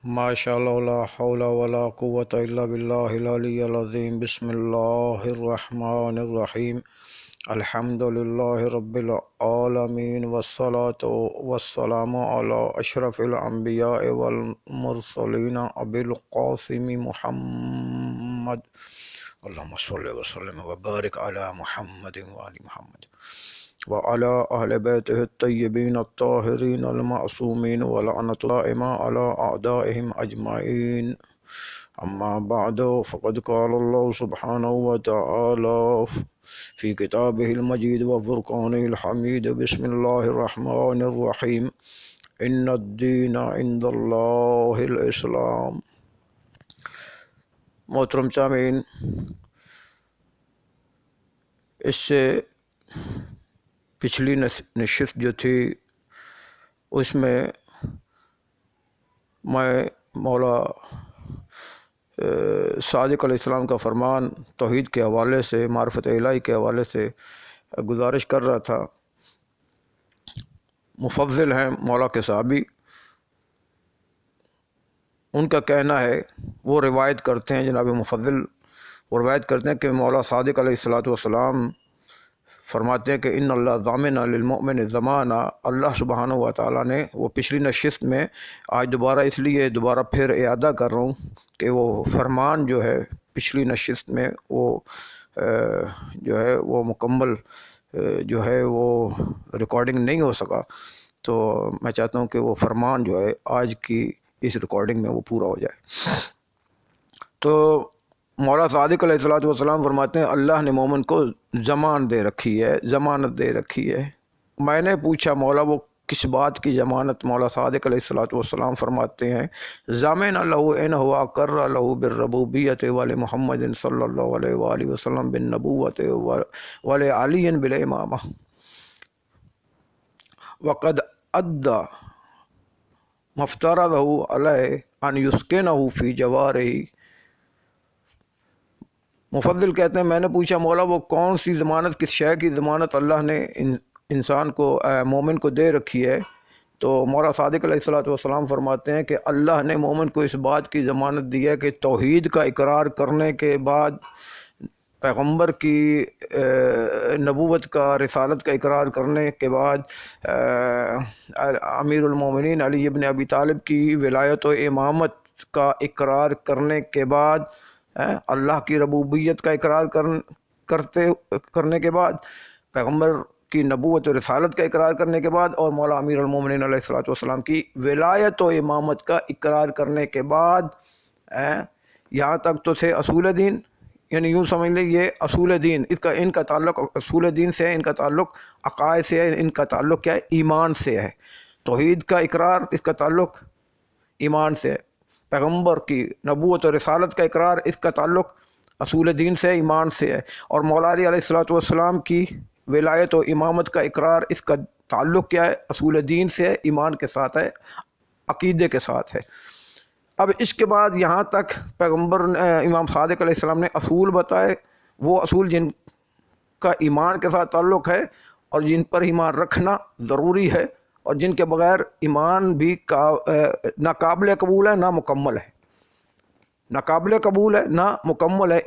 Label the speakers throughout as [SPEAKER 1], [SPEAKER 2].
[SPEAKER 1] ماشاءاللہ لا حول ولا قوة الا باللہ العلی العظیم۔ بسم اللہ الرحمن الرحیم۔ الحمد للہ رب العالمین والصلاة والسلام علی اشرف الانبیاء والمرسلین ابی القاسم محمد اللہم صلی وسلم وبارک علی محمد وآل محمد وعلى أهل بيته الطيبين الطاهرين المعصومين ولعنة دائمة على أعدائهم أجمعين. أما بعد فقد قال الله سبحانه وتعالى في كتابه المجيد وفرقانه الحميد. بسم الله الرحمن الرحيم. إن الدين عند الله الإسلام. محترم سامعین، اس سے پچھلی نشست جو تھی اس میں میں مولا صادق علیہ السلام کا فرمان توحید کے حوالے سے، معرفت الہی کے حوالے سے گزارش کر رہا تھا۔ مفضل ہیں مولا کے صحابی، ان کا کہنا ہے، وہ روایت کرتے ہیں، جناب مفضل وہ روایت کرتے ہیں کہ مولا صادق علیہ السلام فرماتے ہیں کہ ان اللہ ضامن للمؤمن زمانہ، اللہ سبحانہ و تعالیٰ نے، وہ پچھلی نشست میں آج دوبارہ اس لیے دوبارہ پھر اعادہ کر رہا ہوں کہ وہ فرمان جو ہے پچھلی نشست میں وہ جو ہے وہ مکمل جو ہے وہ ریکارڈنگ نہیں ہو سکا، تو میں چاہتا ہوں کہ وہ فرمان جو ہے آج کی اس ریکارڈنگ میں وہ پورا ہو جائے۔ تو مولا صادق علیہ السلام فرماتے ہیں اللہ نے مومن کو ضمانت دے رکھی ہے۔ میں نے پوچھا مولا وہ کس بات کی ضمانت؟ مولا صادق علیہ السلام فرماتے ہیں ضامن لہ ان ہوا کر لہ بالربوبیت ولی محمد صلی اللہ علیہ وآلہ وسلم بالنبوت ولی علی بالامامہ وقد ادى ما افترضه علیہ ان یسکنہ فی جوارہ۔ مفضل کہتے ہیں میں نے پوچھا مولا وہ کون سی ضمانت، کس شے کی ضمانت اللہ نے انسان کو، مومن کو دے رکھی ہے؟ تو مولا صادق علیہ السلام فرماتے ہیں کہ اللہ نے مومن کو اس بات کی ضمانت دی ہے کہ توحید کا اقرار کرنے کے بعد، پیغمبر کی نبوت کا، رسالت کا اقرار کرنے کے بعد، امیر المومنین علی ابن ابی طالب کی ولایت و امامت کا اقرار کرنے کے بعد، اللہ کی ربوبیت کا اقرار کرنے کے بعد، پیغمبر کی نبوت و رسالت کا اقرار کرنے کے بعد، اور مولا امیر المومنین علیہ السلام کی ولایت و امامت کا اقرار کرنے کے بعد، یہاں تک تو تھے اصول دین، یعنی یوں سمجھ لیں یہ اصول دین، ان کا تعلق اصول دین سے ہے، ان کا تعلق عقائد سے ہے، ان کا تعلق کیا ہے؟ ایمان سے ہے۔ توحید کا اقرار، اس کا تعلق ایمان سے ہے۔ پیغمبر کی نبوت و رسالت کا اقرار، اس کا تعلق اصول دین سے، ایمان سے ہے۔ اور مولا علی علیہ السلام کی ولایت و امامت کا اقرار، اس کا تعلق کیا ہے؟ اصول دین سے ہے، ایمان کے ساتھ ہے، عقیدے کے ساتھ ہے۔ اب اس کے بعد یہاں تک پیغمبر امام صادق علیہ السلام نے اصول بتائے، وہ اصول جن کا ایمان کے ساتھ تعلق ہے اور جن پر ایمان رکھنا ضروری ہے، اور جن کے بغیر ایمان بھی نہ قابل قبول ہے نہ مکمل ہے، نہ قابل قبول ہے نہ مکمل ہے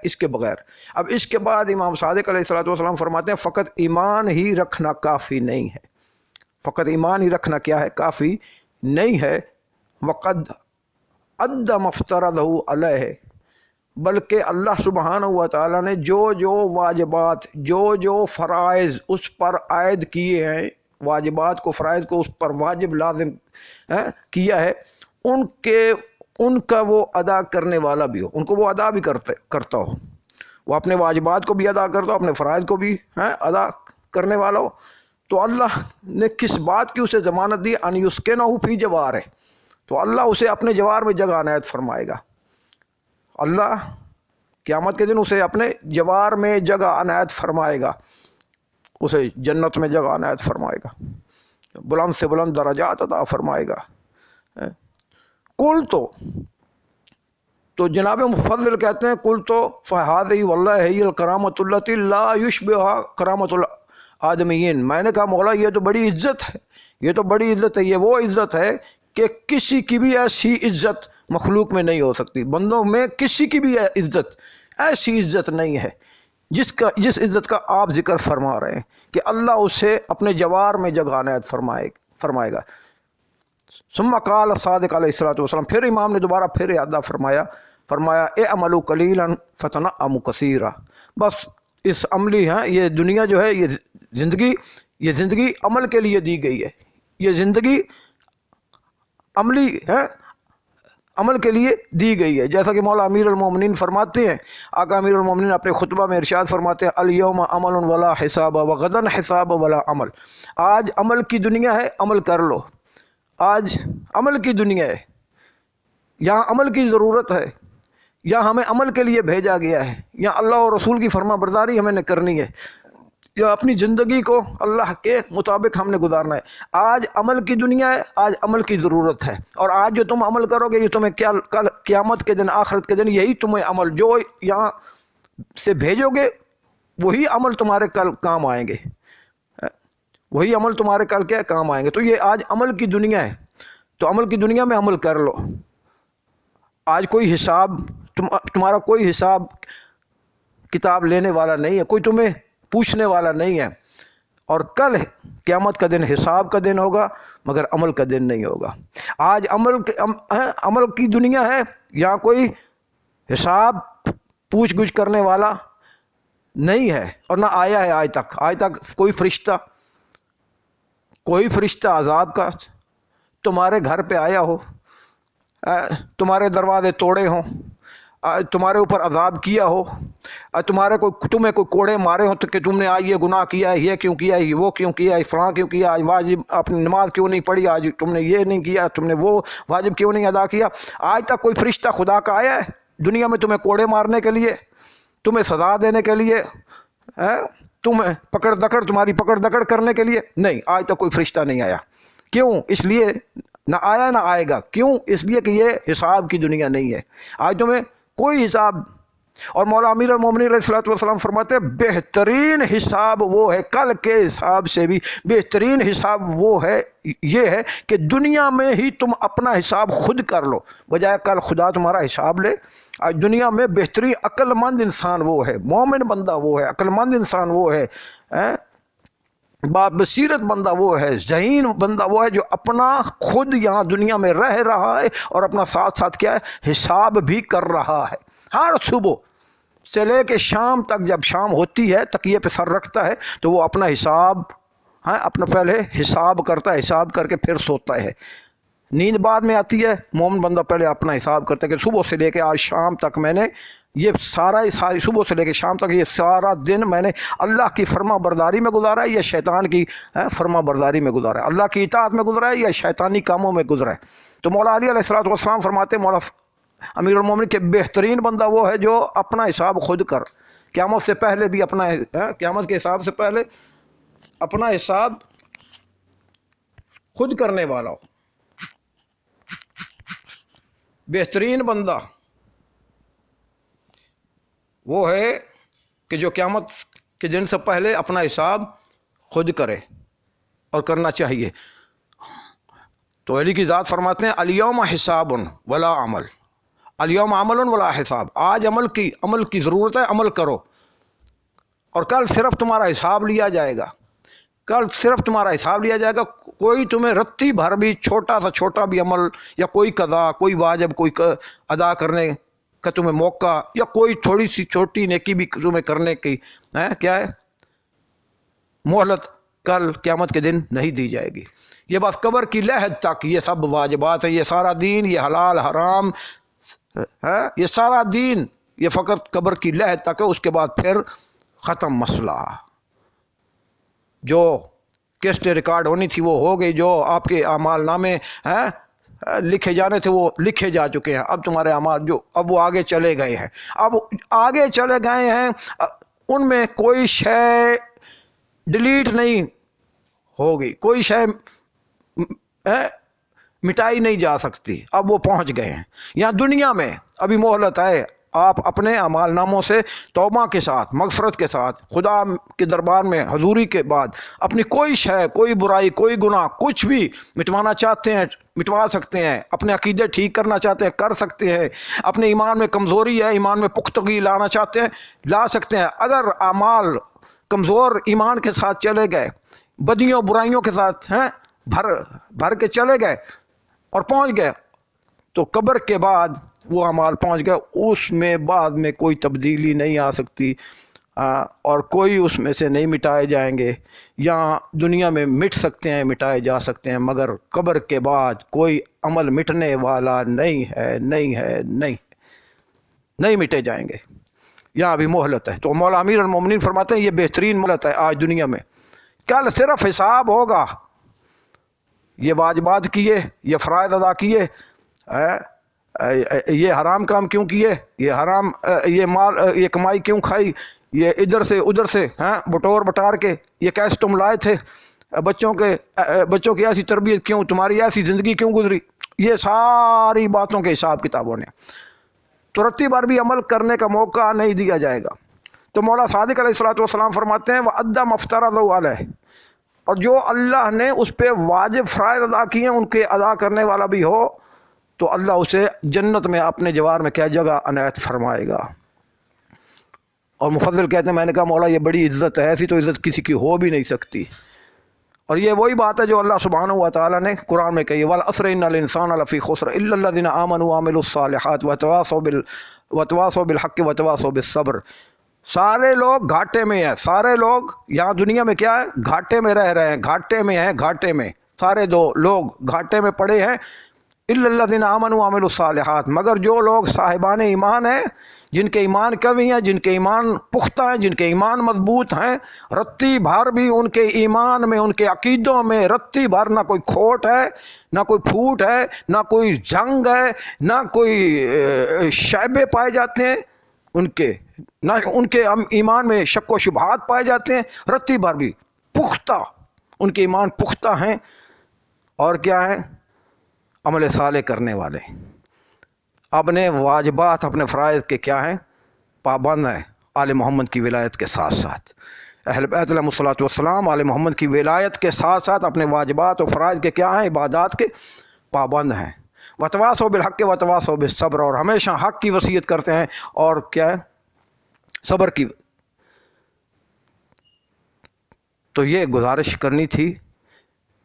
[SPEAKER 1] اس کے بغیر۔ اب اس کے بعد امام صادق علیہ السلام فرماتے ہیں فقط ایمان ہی رکھنا کافی نہیں ہے، فقط ایمان ہی رکھنا کیا ہے؟ کافی نہیں ہے۔ وقد ادى ما افترضہ علیہ، بلکہ اللہ سبحانہ و تعالیٰ نے جو واجبات، جو فرائض اس پر عائد کیے ہیں، واجبات کو، فرائض کو اس پر واجب لازم کیا ہے، ان کا وہ ادا کرنے والا بھی ہو، ان کو وہ ادا بھی کرتا ہو، وہ اپنے واجبات کو بھی ادا کرتا ہو، اپنے فرائض کو بھی ادا کرنے والا ہو، تو اللہ نے کس بات کی اسے ضمانت دی؟ ان یسکنہ فی جوارہ، تو اللہ اسے اپنے جوار میں جگہ عنایت فرمائے گا۔ اللہ قیامت کے دن اسے اپنے جوار میں جگہ عنایت فرمائے گا، اسے جنت میں جگہ عنایت فرمائے گا، بلند سے بلند درجات عطا فرمائے گا۔ تو جناب مفضل کہتے ہیں قل تو فہذہ واللہ ہی الکرامۃ التی لا یشبہھا کرامۃ الآدمیین، میں نے کہا مولا یہ تو بڑی عزت ہے، یہ تو بڑی عزت ہے، یہ وہ عزت ہے کہ کسی کی بھی ایسی عزت مخلوق میں نہیں ہو سکتی، بندوں میں کسی کی بھی عزت ایسی عزت نہیں ہے جس عزت کا آپ ذکر فرما رہے ہیں کہ اللہ اسے اپنے جوار میں جگہ عنایت فرمائے گا۔ ثم قال صادق علیہ الصلوۃ والسلام، پھر امام نے دوبارہ پھر اعادہ فرمایا اعملوا قلیلا فتنعموا کثیرا، بس اس عملی یہ دنیا جو ہے، یہ زندگی عمل کے لیے دی گئی ہے، یہ زندگی عملی ہے، عمل کے لیے دی گئی ہے۔ جیسا کہ مولا امیر المومنین فرماتے ہیں، آقا امیر المومنین اپنے خطبہ میں ارشاد فرماتے ہیں الیوم عمل ولا حساب وغدا حساب ولا عمل، آج عمل کی دنیا ہے، عمل کر لو، آج عمل کی دنیا ہے، یہاں عمل کی ضرورت ہے، یہاں ہمیں عمل کے لیے بھیجا گیا ہے، یہاں اللہ اور رسول کی فرما برداری ہمیں نے کرنی ہے، یا اپنی زندگی کو اللہ کے مطابق ہم نے گزارنا ہے۔ آج عمل کی دنیا ہے، آج عمل کی ضرورت ہے، اور آج جو تم عمل کرو گے یہ تمہیں کل قیامت کے دن، آخرت کے دن، یہی تمہیں عمل جو یہاں سے بھیجو گے وہی عمل تمہارے کل کام آئیں گے، وہی عمل تمہارے کل کیا کام آئیں گے۔ تو یہ آج عمل کی دنیا ہے، تو عمل کی دنیا میں عمل کر لو۔ آج کوئی حساب تمہارا کوئی حساب کتاب لینے والا نہیں ہے، کوئی تمہیں پوچھنے والا نہیں ہے، اور کل قیامت کا دن حساب کا دن ہوگا مگر عمل کا دن نہیں ہوگا۔ آج عمل کی دنیا ہے، یہاں کوئی حساب پوچھ گچھ کرنے والا نہیں ہے، اور نہ آیا ہے آج تک کوئی فرشتہ عذاب کا تمہارے گھر پہ آیا ہو، تمہارے دروازے توڑے ہوں، تمہارے اوپر عذاب کیا ہو، تمہیں کوئی کوڑے مارے ہوں تو کہ تم نے آج یہ گناہ کیا ہے، یہ کیوں کیا ہے، وہ کیوں کیا ہے، فلاں کیوں کیا، آج واجب اپنی نماز کیوں نہیں پڑھی، آج تم نے یہ نہیں کیا، تم نے وہ واجب کیوں نہیں ادا کیا۔ آج تک کوئی فرشتہ خدا کا آیا ہے دنیا میں تمہیں کوڑے مارنے کے لیے، تمہیں سزا دینے کے لیے، تمہیں تمہاری پکڑ دکڑ کرنے کے لیے؟ نہیں، آج تک کوئی فرشتہ نہیں آیا۔ کیوں؟ اس لیے نہ آیا نہ آئے گا۔ کیوں؟ اس لیے کہ یہ حساب کی دنیا نہیں ہے، آج تمہیں کوئی حساب۔ اور مولا امیر المومنین علیہ الصلوۃ والسلام فرماتے ہیں بہترین حساب وہ ہے، کل کے حساب سے بھی بہترین حساب وہ ہے، یہ ہے کہ دنیا میں ہی تم اپنا حساب خود کر لو، بجائے کل خدا تمہارا حساب لے۔ آج دنیا میں بہترین عقل مند انسان وہ ہے، مومن بندہ وہ ہے، عقل مند انسان وہ ہے، بصیرت بندہ وہ ہے، ذہین بندہ وہ ہے جو اپنا خود یہاں دنیا میں رہ رہا ہے اور اپنا ساتھ ساتھ کیا ہے، حساب بھی کر رہا ہے۔ ہر صبح سے لے کے شام تک، جب شام ہوتی ہے تکیے پہ سر رکھتا ہے تو وہ اپنا حساب اپنا پہلے حساب کرتا ہے، حساب کر کے پھر سوتا ہے۔ نیند بعد میں آتی ہے، مومن بندہ پہلے اپنا حساب کرتا ہے کہ صبح سے لے کے آج شام تک میں نے یہ ساری صبح سے لے کے شام تک یہ سارا دن میں نے اللہ کی فرما برداری میں گزارا ہے یا شیطان کی فرما برداری میں گزارا ہے، اللہ کی اطاعت میں گزرا ہے یا شیطانی کاموں میں گزرا ہے۔ تو مولا علی علیہ الصلوۃ والسلام فرماتے ہیں، مولا امیر المومنین کہ بہترین بندہ وہ ہے جو اپنا حساب خود کر، قیامت سے پہلے بھی اپنا قیامت کے حساب سے پہلے اپنا حساب خود کرنے والا ہو۔ بہترین بندہ وہ ہے کہ جو قیامت کے دن سے پہلے اپنا حساب خود کرے، اور کرنا چاہیے۔ تو علی کی ذات فرماتے ہیں الیوم حساب ولا عمل، الیوم عمل ولا حساب، آج عمل کی ضرورت ہے، عمل کرو، اور کل صرف تمہارا حساب لیا جائے گا، کل صرف تمہارا حساب لیا جائے گا۔ کوئی تمہیں رتی بھر بھی چھوٹا سا چھوٹا بھی عمل یا کوئی قضا، کوئی واجب کوئی ادا کرنے کا تمہیں موقع، یا کوئی تھوڑی سی چھوٹی نیکی بھی تمہیں کرنے کی کیا ہے مہلت، کل قیامت کے دن نہیں دی جائے گی۔ یہ بس قبر کی لحد تک یہ سب واجبات ہیں، یہ سارا دین، یہ حلال حرام، یہ سارا دین یہ فقط قبر کی لحد تک ہے، اس کے بعد پھر ختم مسئلہ۔ جو قسط ریکارڈ ہونی تھی وہ ہو گئی، جو آپ کے اعمال نامے لکھے جانے تھے وہ لکھے جا چکے ہیں، اب تمہارے اعمال جو اب وہ آگے چلے گئے ہیں، اب آگے چلے گئے ہیں، ان میں کوئی شے ڈیلیٹ نہیں ہوگی، کوئی شے مٹائی نہیں جا سکتی، اب وہ پہنچ گئے ہیں۔ یہاں دنیا میں ابھی مہلت ہے، آپ اپنے اعمال ناموں سے توبہ کے ساتھ، مغفرت کے ساتھ خدا کے دربار میں حضوری کے بعد اپنی کوئی شے، کوئی برائی، کوئی گناہ، کچھ بھی مٹوانا چاہتے ہیں مٹوا سکتے ہیں، اپنے عقیدے ٹھیک کرنا چاہتے ہیں کر سکتے ہیں، اپنے ایمان میں کمزوری ہے ایمان میں پختگی لانا چاہتے ہیں لا سکتے ہیں۔ اگر اعمال کمزور ایمان کے ساتھ چلے گئے، بدیوں برائیوں کے ساتھ بھر کے چلے گئے اور پہنچ گئے، تو قبر کے بعد وہ اعمال پہنچ گئے، اس میں بعد میں کوئی تبدیلی نہیں آ سکتی، اور کوئی اس میں سے نہیں مٹائے جائیں گے۔ یہاں دنیا میں مٹ سکتے ہیں، مٹائے جا سکتے ہیں، مگر قبر کے بعد کوئی عمل مٹنے والا نہیں ہے، نہیں مٹے جائیں گے۔ یہاں بھی مہلت ہے۔ تو مولا امیر المومنین فرماتے ہیں یہ بہترین مہلت ہے آج دنیا میں۔ کل صرف حساب ہوگا، یہ واجبات کیے، یہ فرائض ادا کیے، یہ حرام کام کیوں کیے، یہ مال یہ کمائی کیوں کھائی، یہ ادھر سے ادھر سے بٹور بٹار کے یہ کیسے تم لائے تھے، بچوں کی ایسی تربیت کیوں، تمہاری ایسی زندگی کیوں گزری، یہ ساری باتوں کے حساب کتابوں نے تو رتی بار بھی عمل کرنے کا موقع نہیں دیا جائے گا۔ تو مولا صادق علیہ الصلوۃ والسلام فرماتے ہیں وَأَدَّى مَا افْتَرَضَهُ عَلَيْهِ، اور جو اللہ نے اس پہ واجب فرائض ادا کیے ہیں ان کے ادا کرنے والا بھی ہو تو اللہ اسے جنت میں اپنے جوار میں کیا جگہ عنایت فرمائے گا۔ اور مفضل کہتے ہیں میں نے کہا مولا یہ بڑی عزت ہے، ایسی تو عزت کسی کی ہو بھی نہیں سکتی، اور یہ وہی بات ہے جو اللہ سبحانہ و تعالیٰ نے قرآن میں کہی ہے وَالْعَصْرِ إِنَّ الْإِنسَانَ لَفِي خُسْرٍ إِلَّا الَّذِينَ آمَنُوا وَعَمِلُوا الصَّالِحَاتِ وَتَوَاصَوْا بِالْحَقِّ وَتَوَاصَوْا بِالصَّبْرِ۔ سارے لوگ گھاٹے میں ہیں، سارے لوگ یہاں دنیا میں کیا ہے گھاٹے میں رہ رہے ہیں، گھاٹے میں ہیں، گھاٹے میں سارے لوگ گھاٹے میں پڑے ہیں۔ إِلَّا الَّذِينَ آمَنُوا وَعَمِلُوا الصَّالِحَاتِ، مگر جو لوگ صاحبان ایمان ہیں، جن کے ایمان قوی ہیں، جن کے ایمان پختہ ہیں، جن کے ایمان مضبوط ہیں، رتی بھر بھی ان کے ایمان میں، ان کے عقیدوں میں رتی بھر نہ کوئی کھوٹ ہے، نہ کوئی پھوٹ ہے، نہ کوئی جنگ ہے، نہ کوئی شائبے پائے جاتے ہیں نہ ان کے ایمان میں شک و شبہات پائے جاتے ہیں، رتی بھر بھی پختہ ان کے ایمان پختہ ہیں، اور کیا ہے عمل صالح کرنے والے، اپنے واجبات اپنے فرائض کے کیا ہیں پابند ہیں، آل محمد کی ولایت کے ساتھ ساتھ، اہل بیت علیہم الصلوۃ والسلام آل محمد کی ولایت کے ساتھ ساتھ اپنے واجبات اور فرائض کے کیا ہیں عبادات کے پابند ہیں۔ وتواصوا بالحق وتواصوا بالصبر، اور ہمیشہ حق کی وصیت کرتے ہیں اور کیا ہے صبر کی۔ تو یہ گزارش کرنی تھی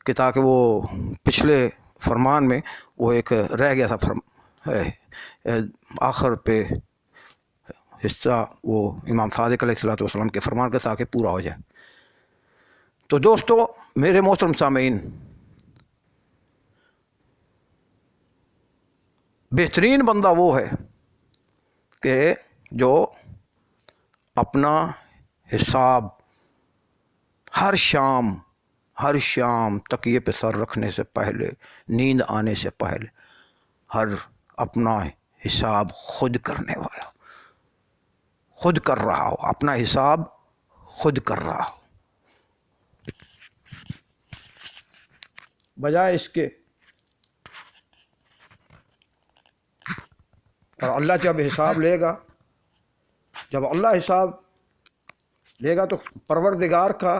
[SPEAKER 1] کہ تاکہ وہ پچھلے فرمان میں وہ ایک رہ گیا تھا آخر پہ حصہ، وہ امام صادق علیہ الصلوۃ والسلام کے فرمان کے تاکہ پورا ہو جائے۔ تو دوستو میرے محترم سامعین، بہترین بندہ وہ ہے کہ جو اپنا حساب ہر شام تکیے پہ سر رکھنے سے پہلے، نیند آنے سے پہلے ہر اپنا حساب خود کرنے والا، خود کر رہا ہو، اپنا حساب خود کر رہا ہو، بجائے اس کے اور اللہ جب حساب لے گا، جب اللہ حساب لے گا تو پروردگار کا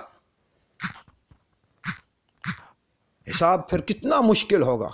[SPEAKER 1] حساب پھر کتنا مشکل ہوگا۔